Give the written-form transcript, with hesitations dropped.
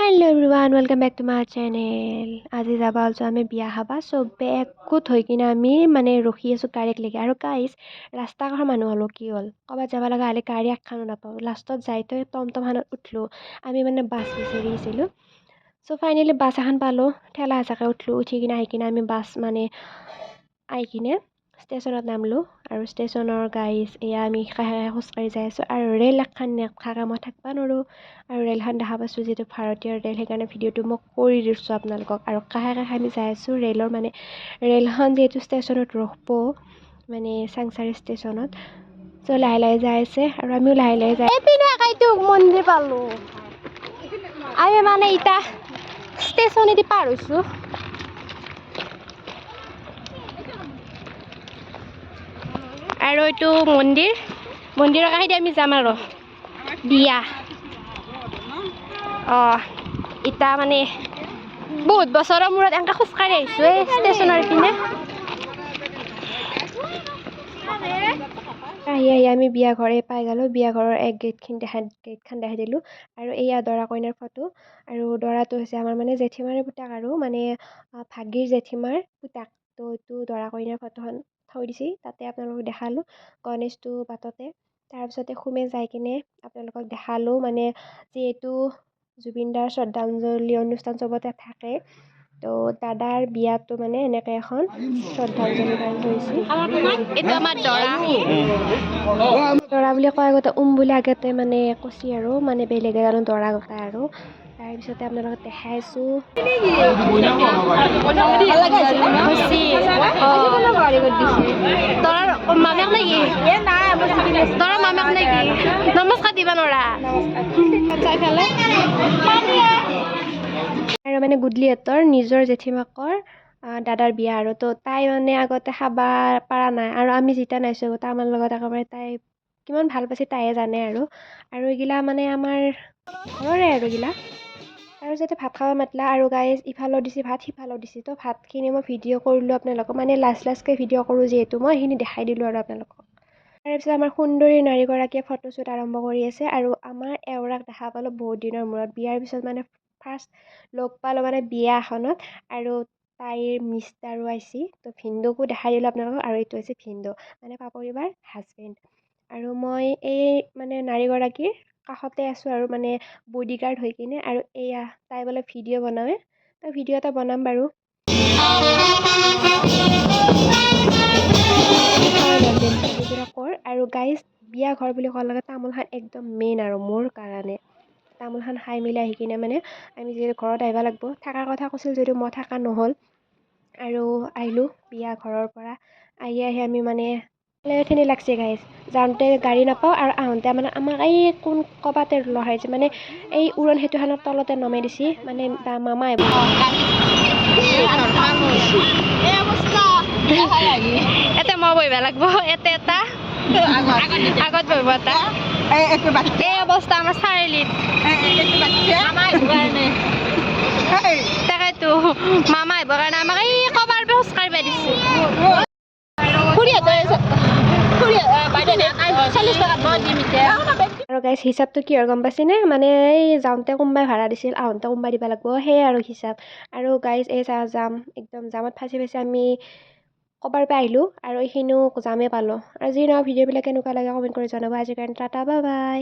hello everyone welcome back to my channel আজি যাবা আলছো আমি বিয়া খাবা চবে একগোট হৈ কিনে আমি মানে ৰখি আছো গাড়ীক লেগে আৰু গাইজ ৰাস্তা কাষৰ মানুহ হলো কি হ'ল ক'বাত যাব লগা হ'লে গাড়ী এখনো নাপাওঁ লাষ্টত যাই তই টমটমখনত উঠলো আমি মানে বাছ বিচাৰি আছিলোঁ চ' ফাইনেলি বাছ এখন পালোঁ ঠেলা হেঁচাকে উঠলো উঠি কিনে আহি কিনে আমি বাছ মানে আহি কিনে ষ্টেচনত নামলোঁ আৰু ষ্টেচনৰ গাইজ এয়া আমি খোজকাঢ়ি যাই আছোঁ আৰু ৰেল এখন নেখাকে মই থাকিব নোৱাৰোঁ আৰু ৰেলখন দেখা পাইছোঁ যিটো ভাৰতীয় ৰেল সেইকাৰণে ভিডিঅ'টো মই কৰি দিছোঁ আপোনালোকক আৰু কাষে কাষে আমি যাই আছোঁ ৰেলৰ মানে ৰেলখন যিহেতু ষ্টেচনত ৰখিব মানে চাংচাৰি ষ্টেচনত চ' লাহে লাহে যাই আছে আৰু আমিও লাহে লাহে যাই মন্দিৰ পালোঁ আমি মানে এতিয়া ষ্টেচনেদি পাৰ হৈছোঁ আৰু এইটো মন্দিৰৰ কাষেদি আমি যাম আৰু বিয়া এতিয়া মানে বহুত বছৰৰ মূৰত এনেকৈ খোজকাঢ়ি আহিছোঁ এই ষ্টেচনৰ পিনে আহি আমি বিয়া ঘৰে পাই গ'লোঁ বিয়া ঘৰৰ গেটখন দেখাই দিলোঁ আৰু এয়া দৰা কইনাৰ ফটো আৰু দৰাটো হৈছে আমাৰ মানে জেঠীমাৰ পুতেক আৰু মানে ভাগিৰ জেঠীমাৰ পুতেক তো এইটো দৰা কইনাৰ ফটোখন থৈ দিছে তাতে আপোনালোকক দেখালোঁ গণেশটো বাটতে তাৰপিছতে সোমে যাই কিনে আপোনালোকক দেখালোঁ মানে যিহেতু জুবিনদাৰ শ্ৰদ্ধাঞ্জলি অনুষ্ঠান চবতে থাকে তো দাদাৰ বিয়াটো মানে এনেকৈ এখন শ্ৰদ্ধাঞ্জলি গান ধৰিছে এইটো আমাৰ দৰা বুলি কয় আগতে বুলি আগতে মানে কৈছি আৰু মানে বেলেগ এজনো দৰা গোটাই আৰু তাৰপিছতে আপোনালোকক দেখাইছোঁ নমস্কাৰ দিবা নোৱাৰা আৰু মানে গুডলিহঁতৰ নিজৰ জেঠীমাকৰ দাদাৰ বিয়া আৰু তো তাই মানে আগতে খাব পৰা নাই আৰু আমি যেতিয়া নাইছোঁ আগতে আমাৰ লগত একেবাৰে তাই কিমান ভাল পাইছে তাইহে জানে আৰু এইগিলা মানে আমাৰ ঘৰৰে আৰু এইগিলা আৰু যাতে ভাত খাব মাতলা আৰু গাইজ ইফালেও দিছে ভাত সিফালেও দিছে তো ভাতখিনি মই ভিডিঅ' কৰিলোঁ আপোনালোকক মানে লাষ্টকৈ ভিডিঅ' কৰোঁ যিহেতু মই সেইখিনি দেখাই দিলোঁ আৰু আপোনালোকক তাৰপিছত আমাৰ সুন্দৰী নাৰীগৰাকীয়ে ফটোশ্বুট আৰম্ভ কৰি আছে আৰু আমাৰ এওৰাক দেখা পালোঁ বহুত দিনৰ মূৰত বিয়াৰ পিছত মানে ফাৰ্ষ্ট লগ পালোঁ মানে বিয়া এখনত আৰু তাইৰ মিষ্টাৰো আহিছে তো ভিনদৌকো দেখাই দিলোঁ আপোনালোকক আৰু এইটো হৈছে ভিনদৌ মানে পাপৰি বাৰ হাজবেণ্ড আৰু মই এই মানে নাৰীগৰাকীৰ কাষতে আছোঁ আৰু মানে বডিগাৰ্ড হৈ কিনে আৰু এয়া তাই বোলে ভিডিঅ' বনাওঁৱে তো ভিডিঅ' এটা বনাম বাৰু আৰু গাইজ বিয়া ঘৰ বুলি কোৱাৰ লগে তামোলখন একদম মেইন আৰু মোৰ কাৰণে তামোলখন খাই মেলি আহি কিনে মানে আমি যিহেতু ঘৰত আহিব লাগিব থকাৰ কথা কৈছিল যদিও মই থকা নহ'ল আৰু আহিলোঁ বিয়া ঘৰৰ পৰা আহি আমি মানে লেখিনি লাগছে গাইজ যাওঁতে গাড়ী নাপাওঁ আৰু আহোঁতে মানে আমাক এই কোন ক'বাতে লহাইছে মানে এই উৰণ সেতুখনৰ তলতে নমাই দিছে মানে মামা আহিব এটা মই বহিব লাগিব এটা আগত বহিব এটা এই অৱস্থা আমাৰ চাৰিআলিত তাকেতো মামা আহিবৰ কাৰণে আমাক এই কবাৰ খোজ কাঢ়িব দিছে আৰু গাইজ হিচাপটো কি হয় গম পাইছেনে মানে এই যাওঁতে কোনোবাই ভাড়া দিছিল আহোঁতে কোনোবাই দিব লাগিব সেয়াই আৰু হিচাপ আৰু গাইজ এই যাম একদম জামত ফাঁচি আমি কবাৰ পৰা আহিলোঁ আৰু এইখিনিও জামেই পালোঁ আৰু যি নহয় ভিডিঅ'বিলাক কেনেকুৱা লাগে কমেণ্ট কৰি জনাব আজিৰ কাৰণে টাটা বাই বাই